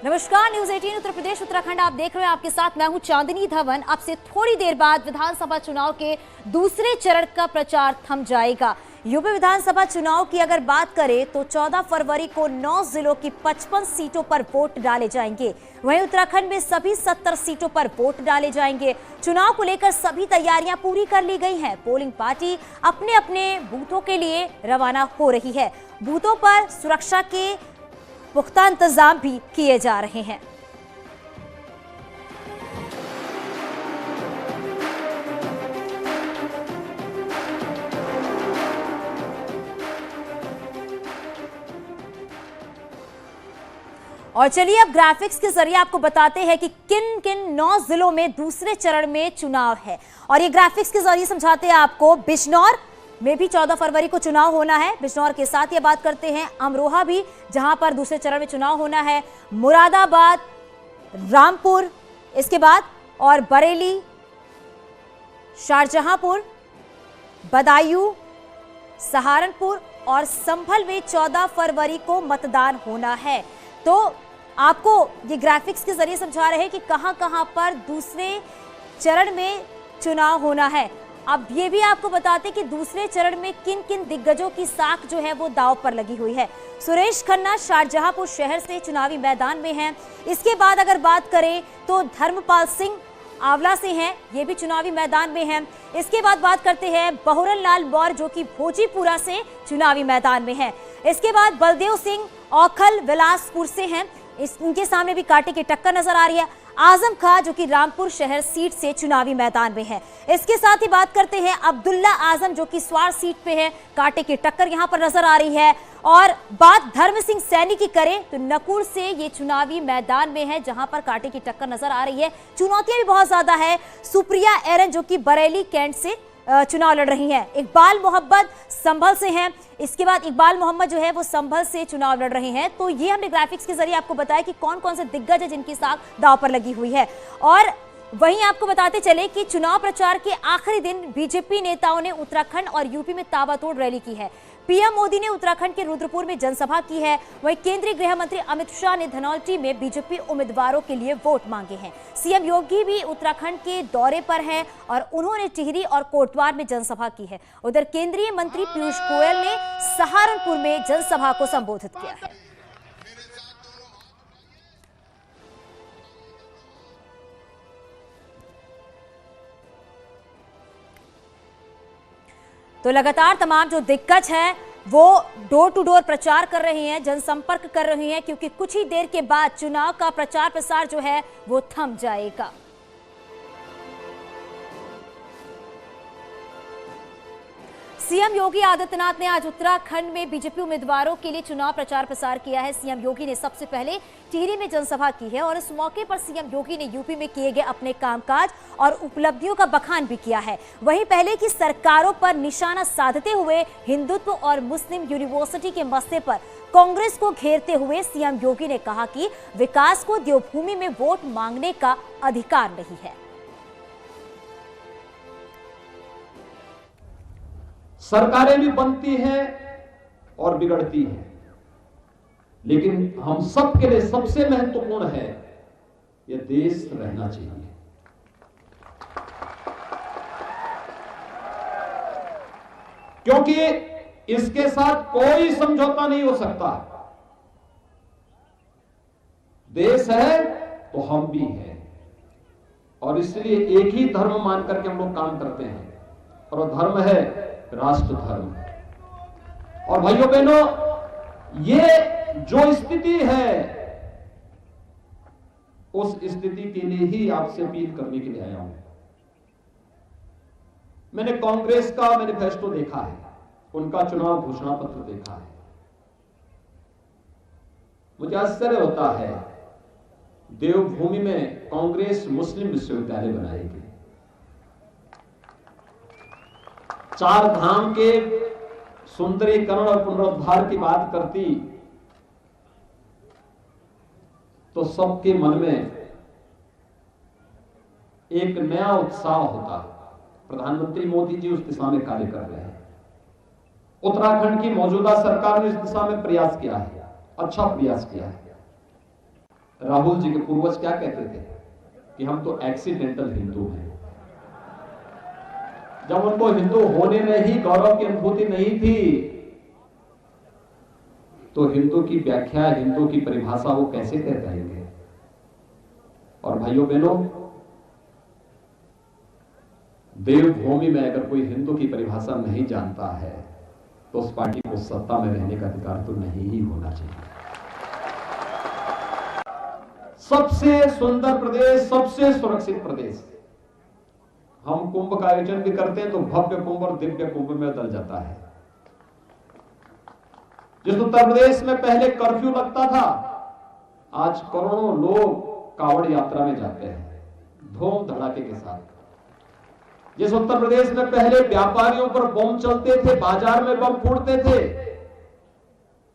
नमस्कार, न्यूज 18 उत्तर प्रदेश उत्तराखंड आप देख रहे हैं। आपके साथ मैं हूं चांदनी धवन। अब से थोड़ी देर बाद विधानसभा चुनाव के दूसरे चरण का प्रचार थम जाएगा। यूपी विधानसभा चुनाव की अगर बात करें तो 14 फरवरी को 9 जिलों की 55 सीटों पर वोट डाले जाएंगे। वहीं उत्तराखंड में सभी 70 सीटों पर वोट डाले जाएंगे। चुनाव को लेकर सभी तैयारियां पूरी कर ली गई हैं। पोलिंग पार्टी अपने अपने बूथों के लिए रवाना हो रही है। बूथों पर सुरक्षा के पुख्ता इंतजाम भी किए जा रहे हैं। और चलिए अब ग्राफिक्स के जरिए आपको बताते हैं कि किन किन 9 जिलों में दूसरे चरण में चुनाव है। और ये ग्राफिक्स के जरिए समझाते हैं आपको। बिजनौर में भी 14 फरवरी को चुनाव होना है। बिजनौर के साथ ये बात करते हैं अमरोहा भी, जहां पर दूसरे चरण में चुनाव होना है। मुरादाबाद, रामपुर, इसके बाद और बरेली, शाहजहांपुर, बदायूं, सहारनपुर और संभल में 14 फरवरी को मतदान होना है। तो आपको ये ग्राफिक्स के जरिए समझा रहे हैं कि कहां-कहां पर दूसरे चरण में चुनाव होना है। अब ये भी आपको बताते कि दूसरे चरण में किन किन दिग्गजों की साख जो है वो दांव पर लगी हुई है। सुरेश खन्ना शाहजहांपुर शहर से चुनावी मैदान में हैं। इसके बाद अगर बात करें तो धर्मपाल सिंह आंवला से हैं, ये भी चुनावी मैदान में हैं। इसके बाद बात करते हैं बहुरन लाल मौर्य जो कि भोजीपुरा से चुनावी मैदान में हैं। इसके बाद बलदेव सिंह औखल बिलासपुर से हैं, इनके सामने भी कांटे की टक्कर नजर आ रही है। आजम खां जो कि रामपुर शहर सीट से चुनावी मैदान में है। इसके साथ ही बात करते हैं अब्दुल्ला आजम जो कि स्वार सीट पे है, कांटे की टक्कर यहां पर नजर आ रही है। और बात धर्म सिंह सैनी की करें तो नकुल से ये चुनावी मैदान में है, जहां पर कांटे की टक्कर नजर आ रही है। चुनौतियां भी बहुत ज्यादा है। सुप्रिया एरन जो कि बरेली कैंट से चुनाव लड़ रही हैं। इकबाल मोहम्मद संभल से हैं। इसके बाद इकबाल मोहम्मद जो है वो संभल से चुनाव लड़ रहे हैं। तो ये हमने ग्राफिक्स के जरिए आपको बताया कि कौन कौन से दिग्गज है जिनकी साख दांव पर लगी हुई है। और वहीं आपको बताते चले कि चुनाव प्रचार के आखिरी दिन बीजेपी नेताओं ने उत्तराखंड और यूपी में ताबड़तोड़ रैली की है। पीएम मोदी ने उत्तराखंड के रुद्रपुर में जनसभा की है। वहीं केंद्रीय गृह मंत्री अमित शाह ने धनौल्टी में बीजेपी उम्मीदवारों के लिए वोट मांगे हैं। सीएम योगी भी उत्तराखंड के दौरे पर हैं और उन्होंने टिहरी और कोटद्वार में जनसभा की है। उधर केंद्रीय मंत्री पीयूष गोयल ने सहारनपुर में जनसभा को संबोधित किया है। तो लगातार तमाम जो दिग्गज हैं वो डोर टू डोर प्रचार कर रही हैं, जनसंपर्क कर रही हैं, क्योंकि कुछ ही देर के बाद चुनाव का प्रचार प्रसार जो है वो थम जाएगा। सीएम योगी आदित्यनाथ ने आज उत्तराखंड में बीजेपी उम्मीदवारों के लिए चुनाव प्रचार प्रसार किया है। सीएम योगी ने सबसे पहले टिहरी में जनसभा की है और इस मौके पर सीएम योगी ने यूपी में किए गए अपने कामकाज और उपलब्धियों का बखान भी किया है। वहीं पहले की सरकारों पर निशाना साधते हुए हिंदुत्व और मुस्लिम यूनिवर्सिटी के मसले पर कांग्रेस को घेरते हुए सीएम योगी ने कहा कि विकास को देवभूमि में वोट मांगने का अधिकार नहीं है। सरकारें भी बनती हैं और बिगड़ती हैं, लेकिन हम सब के लिए सबसे महत्वपूर्ण है यह देश रहना चाहिए। क्योंकि इसके साथ कोई समझौता नहीं हो सकता। देश है तो हम भी हैं और इसलिए एक ही धर्म मान करके हम लोग काम करते हैं और वो धर्म है राष्ट्र धर्म। और भाइयों बहनों, ये जो स्थिति है उस स्थिति के लिए ही आपसे अपील करने के लिए आया हूं। मैंने कांग्रेस का मैनिफेस्टो देखा है, उनका चुनाव घोषणा पत्र देखा है। मुझे आश्चर्य होता है, देवभूमि में कांग्रेस मुस्लिम विश्वविद्यालय बनाएगी। 4 धाम के सुंदरीकरण और पुनरुद्धार की बात करती तो सबके मन में एक नया उत्साह होता। प्रधानमंत्री मोदी जी उस दिशा में कार्य कर रहे हैं। उत्तराखंड की मौजूदा सरकार ने इस दिशा में प्रयास किया है, अच्छा प्रयास किया है। राहुल जी के पूर्वज क्या कहते थे कि हम तो एक्सीडेंटल हिंदू हैं। जब उनको हिंदू होने में ही गौरव की अनुभूति नहीं थी, तो हिंदू की व्याख्या, हिंदू की परिभाषा वो कैसे कर पाएंगे। और भाइयों बहनों, देवभूमि में अगर कोई हिंदू की परिभाषा नहीं जानता है तो उस पार्टी को सत्ता में रहने का अधिकार तो नहीं ही होना चाहिए। सबसे सुंदर प्रदेश, सबसे सुरक्षित प्रदेश। हम कुंभ का आयोजन भी करते हैं तो भव्य कुंभ और दिव्य कुंभ में बदल जाता है। जिस उत्तर प्रदेश में पहले कर्फ्यू लगता था, आज करोड़ों लोग कावड़ यात्रा में जाते हैं धूम धड़ाके के साथ। जिस उत्तर प्रदेश में पहले व्यापारियों पर बम चलते थे, बाजार में बम फूटते थे,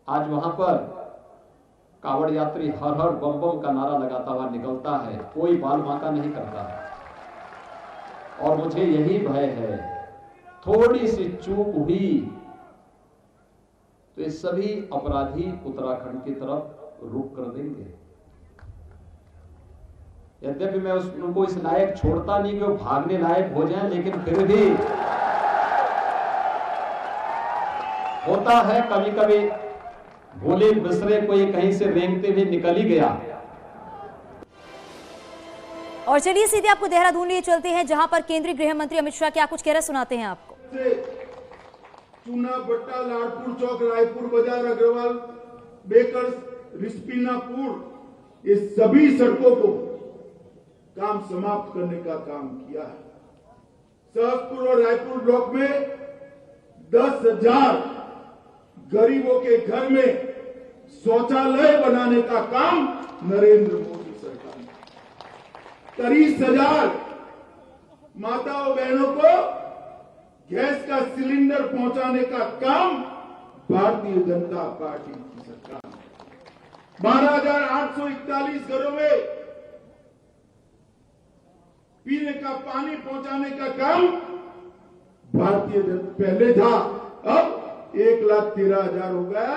आज वहां पर कावड़ यात्री हर हर बम बम का नारा लगाता हुआ निकलता है, कोई बाल बांका नहीं करता। और मुझे यही भय है, थोड़ी सी चूक हुई तो ये सभी अपराधी उत्तराखंड की तरफ रुख कर देंगे। यद्यपि मैं उनको इस लायक छोड़ता नहीं कि वो भागने लायक हो जाएं, लेकिन फिर भी होता है कभी कभी भूले बिसरे कोई कहीं से रेंगते हुए निकल ही गया। और चलिए सीधे आपको देहरादून लिए चलते हैं, जहां पर केंद्रीय गृह मंत्री अमित शाह क्या कुछ कह रहे सुनाते हैं आपको। चूना भट्टा, लाडपुर चौक, रायपुर बाजार, अग्रवाल बेकर्स, रिस्पीनापुर, ये सभी सड़कों को काम समाप्त करने का काम किया है। सहसपुर और रायपुर ब्लॉक में 10,000 गरीबों के घर में शौचालय बनाने का काम नरेंद्र मोदी सरकार ने। 30,000 माताओं बहनों को गैस का सिलेंडर पहुंचाने का काम भारतीय जनता पार्टी की सरकार ने। 12,841 घरों में पीने का पानी पहुंचाने का काम भारतीय जनता पहले था, अब 1,13,000 हो गया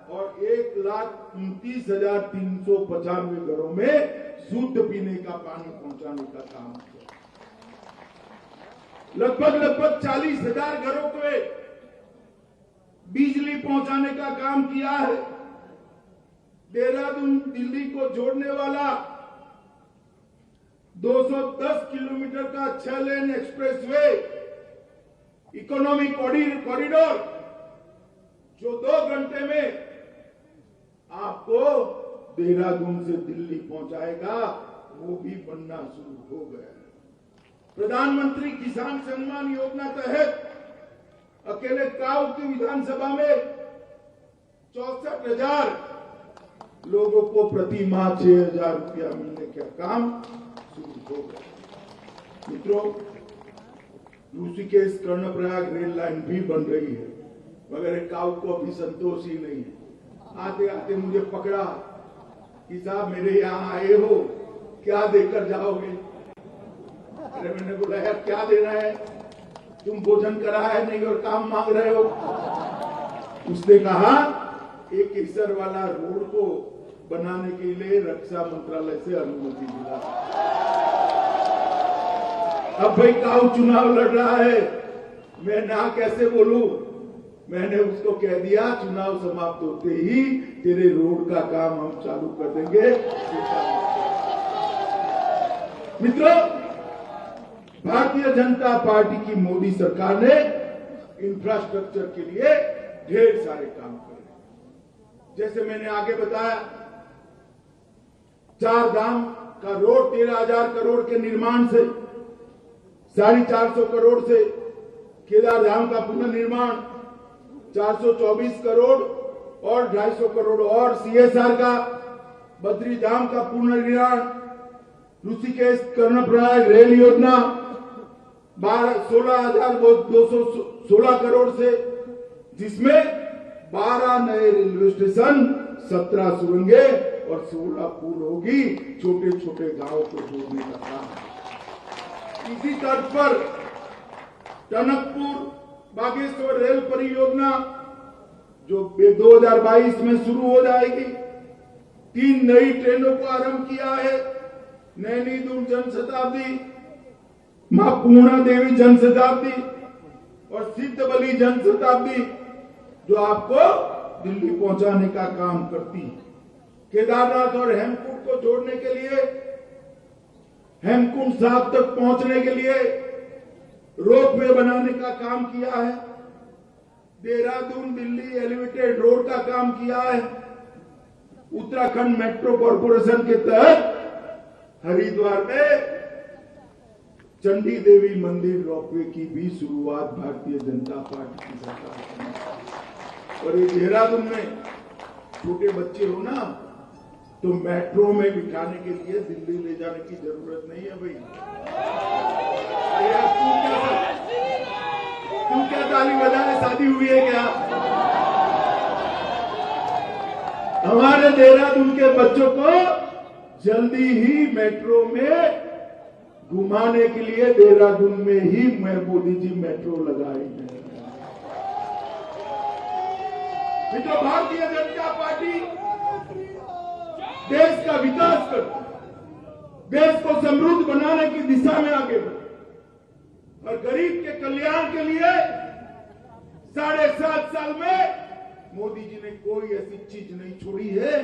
और 1,29,395 घरों में शुद्ध पीने का पानी पहुंचाने का काम किया। लगभग 40,000 घरों को बिजली पहुंचाने का काम किया है। देहरादून दिल्ली को जोड़ने वाला 210 किलोमीटर का 6 लेन एक्सप्रेसवे, इकोनॉमिक कॉरिडोर, जो 2 घंटे में आपको देहरादून से दिल्ली पहुंचाएगा, वो भी बनना शुरू हो गया है। प्रधानमंत्री किसान सम्मान योजना तहत अकेले काऊ की विधानसभा में 64,000 लोगों को प्रति माह 6,000 रुपया मिलने का काम शुरू हो गया। मित्रों, ऋषिकेश कर्णप्रयाग रेल लाइन भी बन रही है, मगर काऊ को अभी संतोष ही नहीं है। आते आते मुझे पकड़ा कि साहब मेरे यहाँ आए हो, क्या देकर जाओगे? अरे मैंने बोला यार क्या देना है, तुम भोजन करा है नहीं और काम मांग रहे हो। उसने कहा एक केसर वाला रोड को बनाने के लिए रक्षा मंत्रालय से अनुमति मिला। अब भाई काऊ चुनाव लड़ रहा है, मैं ना कैसे बोलूं? मैंने उसको कह दिया चुनाव समाप्त होते ही तेरे रोड का काम हम चालू कर देंगे। मित्रों, भारतीय जनता पार्टी की मोदी सरकार ने इंफ्रास्ट्रक्चर के लिए ढेर सारे काम करे। जैसे मैंने आगे बताया, 4 धाम का रोड 13,000 करोड़ के निर्माण से, 450 करोड़ से केदार धाम का पुनर्निर्माण, 424 करोड़ और 250 करोड़ और CSR का, बद्री धाम का पुनर्निर्माण, ऋषिकेश कर्णप्रयाग रेल योजना 16,216 करोड़ से, जिसमें 12 नए रेलवे स्टेशन, 17 सुरंगे और 16 पुल होगी, छोटे छोटे गांवों को जोड़ने का काम। इसी तर्ज पर टनकपुर बागेश्वर रेल परियोजना जो 2022 में शुरू हो जाएगी, 3 नई ट्रेनों को आरंभ किया है। नैनी दून जनशताब्दी, मां पूर्णा देवी जनशताब्दी और सिद्धबली जनशताब्दी, जो आपको दिल्ली पहुंचाने का काम करती है। केदारनाथ और हेमकुंड को जोड़ने के लिए, हेमकुंड साहब तक पहुंचने के लिए रोपवे बनाने का काम किया है। देहरादून दिल्ली एलिवेटेड रोड का काम किया है। उत्तराखंड मेट्रो कॉर्पोरेशन के तहत हरिद्वार में चंडी देवी मंदिर रोपवे की भी शुरुआत भारतीय जनता पार्टी की सरकार ने। और ये देहरादून में छोटे बच्चे हो ना, तो मेट्रो में बिठाने के लिए दिल्ली ले जाने की जरूरत नहीं है भाई। तू क्या ताली बजाने शादी हुई है क्या? हमारे देहरादून के बच्चों को जल्दी ही मेट्रो में घुमाने के लिए देहरादून में ही मोदी जी मेट्रो लगाई है। मित्रों, भारतीय जनता पार्टी देश का विकास करती है, देश को समृद्ध बनाने की दिशा में आगे बढ़े और गरीब के कल्याण के लिए 7.5 साल में मोदी जी ने कोई ऐसी चीज नहीं छोड़ी है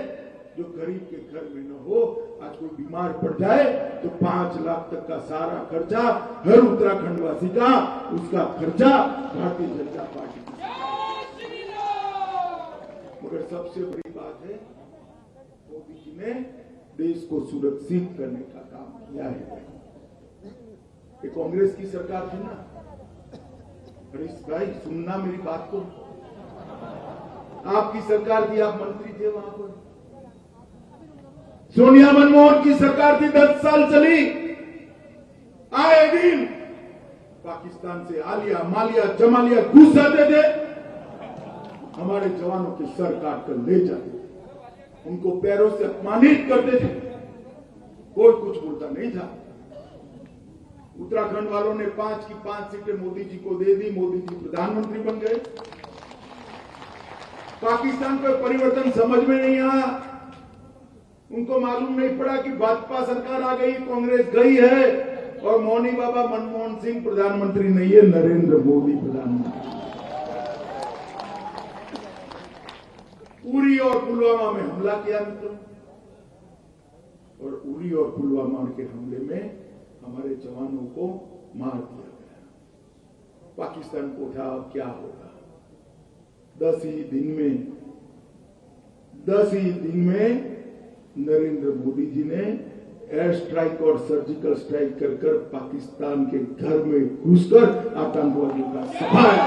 जो गरीब के घर में न हो। आज कोई बीमार पड़ जाए तो 5 लाख तक का सारा खर्चा हर उत्तराखंड वासी का, उसका खर्चा भारतीय जनता पार्टी की। मगर सबसे बड़ी बात है, मोदी जी ने देश को सुरक्षित करने का काम किया है। ये कांग्रेस की सरकार थी ना, हरीश भाई सुनना मेरी बात को, आपकी सरकार थी, आप मंत्री थे वहां पर। सोनिया मनमोहन की सरकार थी, 10 साल चली। आए दिन पाकिस्तान से आलिया मालिया जमालिया घुस जाते थे, हमारे जवानों के सर काट कर ले जाते थे, उनको पैरों से अपमानित करते थे, कोई कुछ बोलता नहीं था। उत्तराखंड वालों ने 5 की 5 सीटें मोदी जी को दे दी, मोदी जी प्रधानमंत्री बन गए। पाकिस्तान को परिवर्तन समझ में नहीं आया, उनको मालूम नहीं पड़ा कि भाजपा सरकार आ गई, कांग्रेस गई है और मौनी बाबा मनमोहन सिंह प्रधानमंत्री नहीं है, नरेंद्र मोदी प्रधानमंत्री। उरी और पुलवामा में हमला किया मित्रों, और उरी और पुलवामा के हमले में हमारे जवानों को मार दिया गया। पाकिस्तान को उठा, अब क्या होगा? 10 ही दिन में नरेंद्र मोदी जी ने एयर स्ट्राइक और सर्जिकल स्ट्राइक कर पाकिस्तान के घर में घुसकर आतंकवादियों का सफाया।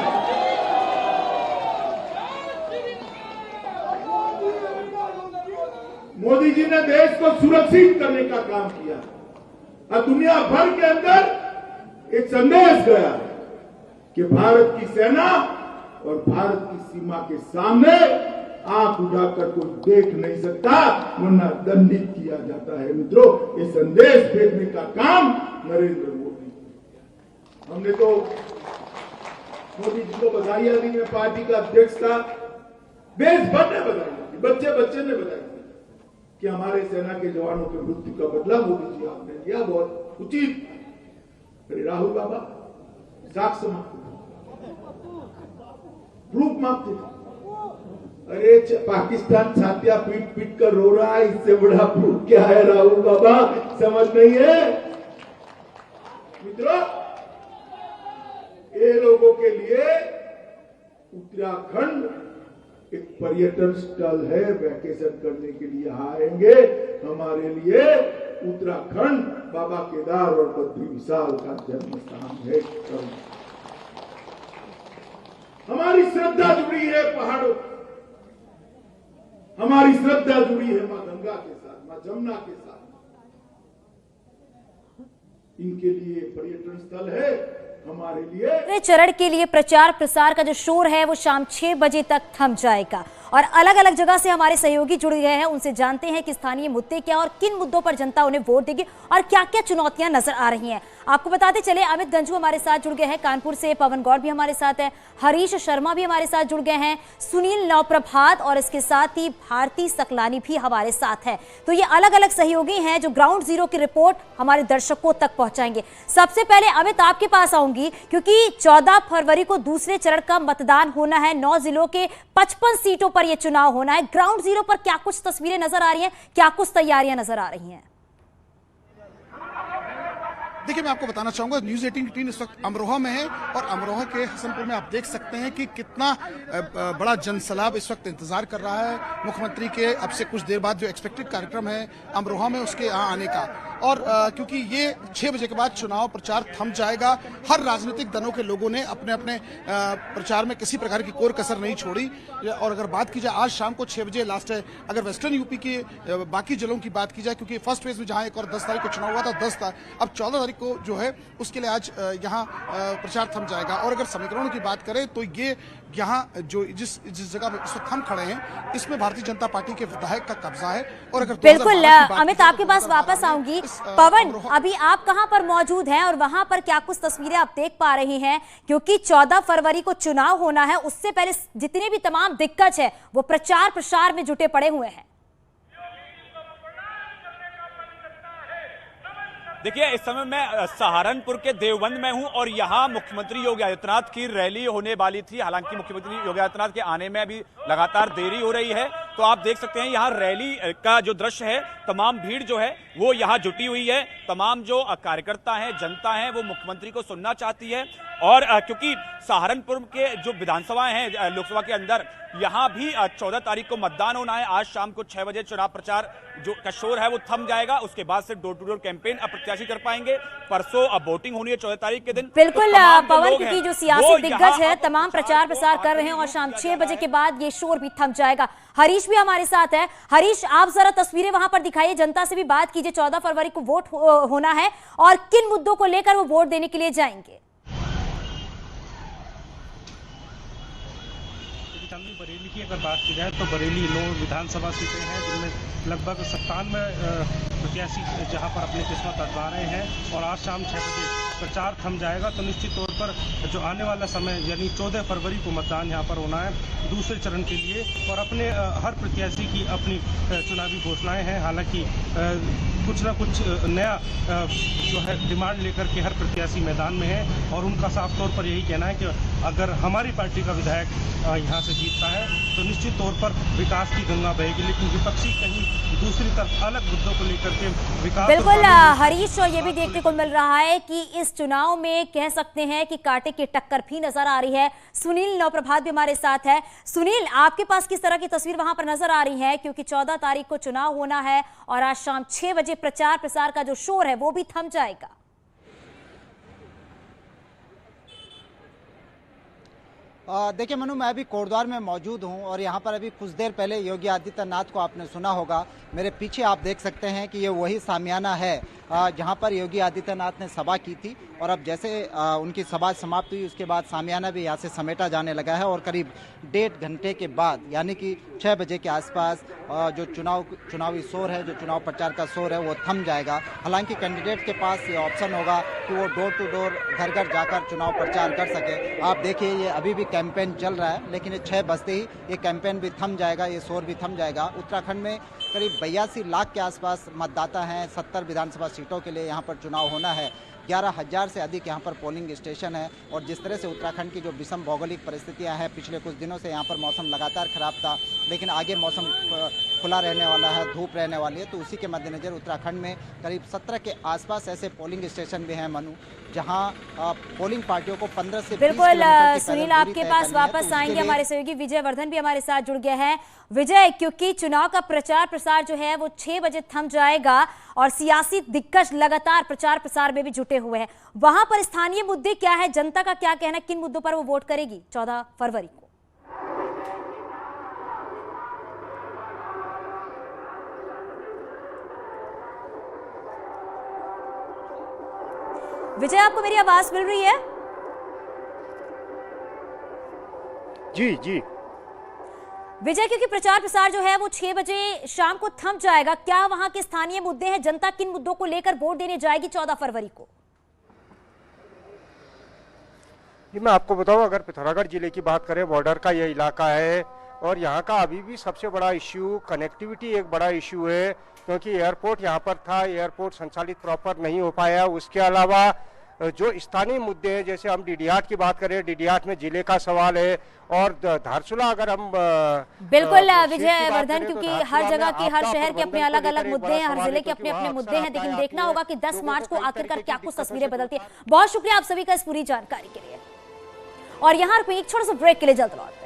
मोदी जी ने देश को सुरक्षित करने का काम किया और दुनिया भर के अंदर एक संदेश गया कि भारत की सेना और भारत की सीमा के सामने आंख उठाकर कोई देख नहीं सकता, वरना दंडित किया जाता है। मित्रों, ये संदेश भेजने का काम नरेंद्र मोदी ने। हमने तो मोदी जी को बधाई दी, मैं पार्टी का अध्यक्ष था, देश भर ने बधाई दी, बच्चे बच्चे ने बधाई दी कि हमारे सेना के जवानों के मृत्यु का बदला मोदी जी आपने लिया, बहुत उचित। अरे राहुल बाबा साक्ष्य मांगते थे, प्रूफ मांगते थे। अरे पाकिस्तान छातियां पीट पीट कर रो रहा है, इससे बड़ा प्रूफ क्या है राहुल बाबा? समझ नहीं है मित्रों। ये लोगों के लिए उत्तराखंड एक पर्यटन स्थल है, वैकेशन करने के लिए आएंगे। हमारे लिए उत्तराखंड बाबा केदार और बद्री विशाल का जन्म स्थान है। हमारी श्रद्धा जुड़ी है पहाड़ों, हमारी श्रद्धा जुड़ी है मां गंगा के साथ, मां जमुना के साथ। इनके लिए पर्यटन स्थल है, हमारे लिए। चरण के लिए प्रचार प्रसार का जो शोर है वो शाम 6 बजे तक थम जाएगा और अलग अलग जगह से हमारे सहयोगी जुड़ गए हैं, उनसे जानते हैं कि स्थानीय मुद्दे क्या और किन मुद्दों पर जनता उन्हें वोट देगी और क्या क्या चुनौतियां नजर आ रही हैं। आपको बताते चले, अमित गंजू हमारे साथ जुड़ गए हैं कानपुर से, पवन गौड़ भी हमारे साथ है, हरीश शर्मा भी हमारे साथ जुड़ गए हैं, सुनील नवप्रभात और इसके साथ ही भारती सकलानी भी हमारे साथ है। तो ये अलग अलग सहयोगी हैं जो ग्राउंड जीरो की रिपोर्ट हमारे दर्शकों तक पहुंचाएंगे। सबसे पहले अमित आपके पास आऊंगी, क्योंकि 14 फरवरी को दूसरे चरण का मतदान होना है, 9 जिलों के 55 सीटों पर यह चुनाव होना है। ग्राउंड जीरो पर क्या कुछ तस्वीरें नजर आ रही हैं, क्या कुछ तैयारियां नजर आ रही हैं? देखिए, मैं आपको बताना चाहूंगा, न्यूज़ 18 की टीम इस वक्त अमरोहा में है और अमरोहा के हसनपुर में आप देख सकते हैं कि कितना बड़ा जनसैलाब इस वक्त इंतजार कर रहा है मुख्यमंत्री के अब से कुछ देर बाद जो एक्सपेक्टेड कार्यक्रम है अमरोहा में उसके यहाँ आने का। और क्योंकि ये 6 बजे के बाद चुनाव प्रचार थम जाएगा, हर राजनीतिक दलों के लोगों ने अपने अपने प्रचार में किसी प्रकार की कोई कसर नहीं छोड़ी। और अगर बात की जाए आज शाम को 6 बजे लास्ट है, अगर वेस्टर्न यूपी के बाकी जिलों की बात की जाए, क्योंकि फर्स्ट फेज में जहां एक और 10 तारीख को चुनाव हुआ था, 10 था, अब 14 तारीख को जो है उसके लिए आज यहाँ प्रचार थम जाएगा। और अगर समीकरणों की बात करें तो ये यहाँ जो जिस जगह इस वक्त हम खड़े हैं इसमें भारतीय जनता पार्टी के विधायक का कब्जा है। और अगर बिल्कुल अमित आपके पास वापस आऊंगी। पवन, अभी आप कहां पर मौजूद हैं और वहां पर क्या कुछ तस्वीरें आप देख पा रही हैं, क्योंकि 14 फरवरी को चुनाव होना है, उससे पहले जितने भी तमाम दिग्गज है वो प्रचार प्रसार में जुटे पड़े हुए हैं। देखिए, इस समय मैं सहारनपुर के देवबंद में हूं और यहां मुख्यमंत्री योगी आदित्यनाथ की रैली होने वाली थी। हालांकि मुख्यमंत्री योगी आदित्यनाथ के आने में अभी लगातार देरी हो रही है, तो आप देख सकते हैं यहां रैली का जो दृश्य है, तमाम भीड़ जो है वो यहां जुटी हुई है। तमाम जो कार्यकर्ता हैं, जनता है, वो मुख्यमंत्री को सुनना चाहती है। और क्योंकि सहारनपुर के जो विधानसभाएं हैं लोकसभा के अंदर, यहां भी 14 तारीख को मतदान होना है। आज शाम को 6 बजे चुनाव प्रचार जो का शोर है वो थम जाएगा, उसके बाद से डोर टू डोर कैंपेन अब प्रत्याशी कर पाएंगे। परसों अब वोटिंग होनी है 14 तारीख के दिन। बिल्कुल पवन, क्योंकि जो सियासी दिग्गज है तमाम प्रचार प्रसार कर रहे हैं और शाम 6 बजे के बाद ये शोर भी थम जाएगा। हरीश भी हमारे साथ है। हरीश, आप जरा तस्वीरें वहां पर दिखाइए, जनता से भी बात कीजिए। 14 फरवरी को वोट होना है और किन मुद्दों को लेकर वो वोट देने के लिए जाएंगे? बरेली की अगर बात की जाए तो बरेली 9 विधानसभा सीटें हैं, जिनमें लगभग 97 प्रत्याशी जहां पर अपनी किस्मत आजमा रहे हैं। और आज शाम 6 बजे प्रचार थम जाएगा, तो निश्चित तौर पर जो आने वाला समय यानी 14 फरवरी को मतदान यहाँ पर होना है दूसरे चरण के लिए। और अपने हर प्रत्याशी की अपनी चुनावी घोषणाएं हैं। हालांकि कुछ ना कुछ नया जो है डिमांड लेकर के हर प्रत्याशी मैदान में है और उनका साफ तौर पर यही कहना है कि अगर हमारी पार्टी का विधायक यहाँ से जीतता है तो निश्चित तौर पर विकास की गंगा बहेगी। लेकिन विपक्षी कहीं दूसरी तरफ अलग मुद्दों को लेकर के विकास। बिल्कुल हरीश, और ये भी देखने को मिल रहा है कि इस चुनाव में कह सकते हैं कि कांटे की टक्कर भी नजर आ रही है। सुनील नवप्रभात भी हमारे साथ है। सुनील, आपके पास किस तरह की तस्वीर वहां पर नजर आ रही है, क्योंकि 14 तारीख को चुनाव होना है और आज शाम 6 बजे प्रचार प्रसार का जो शोर है वो भी थम जाएगा? देखिए मनु, मैं अभी कोटद्वार में मौजूद हूं और यहां पर अभी कुछ देर पहले योगी आदित्यनाथ को आपने सुना होगा। मेरे पीछे आप देख सकते हैं कि ये वही सामियाना है जहां पर योगी आदित्यनाथ ने सभा की थी। और अब जैसे उनकी सभा समाप्त हुई उसके बाद सामियाना भी यहाँ से समेटा जाने लगा है और करीब 1.5 घंटे के बाद यानी कि 6 बजे के आसपास जो चुनावी शोर है, जो चुनाव प्रचार का शोर है वो थम जाएगा। हालांकि कैंडिडेट के पास ये ऑप्शन होगा कि वो डोर टू डोर घर घर जाकर चुनाव प्रचार कर सके। आप देखिए ये अभी भी कैंपेन चल रहा है, लेकिन ये 6 बजते ही ये कैंपेन भी थम जाएगा, ये शोर भी थम जाएगा। उत्तराखंड में करीब 82 लाख के आसपास मतदाता हैं। 70 विधानसभा सीटों के लिए यहाँ पर चुनाव होना है। 11,000 से अधिक यहाँ पर पोलिंग स्टेशन है। और जिस तरह से उत्तराखंड की जो विषम भौगोलिक परिस्थितियाँ हैं, पिछले कुछ दिनों से यहाँ पर मौसम लगातार खराब था, लेकिन आगे मौसम खुला रहने वाला है, धूप रहने वाली है। तो उसी के मद्देनजर उत्तराखंड में करीब 17 के आसपास ऐसे पोलिंग स्टेशन भी हैं मनु, जहां पोलिंग पार्टियों को 15 से 20 बिल्कुल सुनील, आपके पास वापस आएंगे। हमारे सहयोगी विजय वर्धन भी हमारे साथ जुड़ गए हैं। विजय, क्योंकि चुनाव का प्रचार प्रसार जो है वो 6 बजे थम जाएगा और सियासी दिग्गज लगातार प्रचार प्रसार में भी जुटे हुए हैं, वहां पर स्थानीय मुद्दे क्या है, जनता का क्या कहना है, किन मुद्दों पर वो वोट करेगी 14 फरवरी को? विजय, आपको मेरी आवाज मिल रही है? जी जी। विजय, क्योंकि प्रचार प्रसार जो है वो 6 बजे शाम को थम जाएगा, क्या वहां के स्थानीय मुद्दे हैं? जनता किन मुद्दों को लेकर वोट देने जाएगी 14 फरवरी को? जी मैं आपको बताऊं, अगर पिथौरागढ़ जिले की बात करें, बॉर्डर का यह इलाका है और यहाँ का अभी भी सबसे बड़ा इश्यू कनेक्टिविटी एक बड़ा इश्यू है, क्योंकि एयरपोर्ट यहाँ पर था, एयरपोर्ट संचालित प्रॉपर नहीं हो पाया। उसके अलावा जो स्थानीय मुद्दे हैं, जैसे हम डीडीआर की बात करें, डीडीआर में जिले का सवाल है, और धारचूला अगर हम बिल्कुल विजय वर्धन, क्योंकि हर जगह के, हर शहर के अपने अलग अलग मुद्दे हैं, हर जिले के अपने अपने मुद्दे हैं, लेकिन देखना होगा कि 10 मार्च को आखिरकार क्या कुछ तस्वीरें बदलती है। बहुत शुक्रिया आप सभी का इस पूरी जानकारी के लिए। और यहाँ रुके एक छोटा सा ब्रेक के लिए, जल्द लौट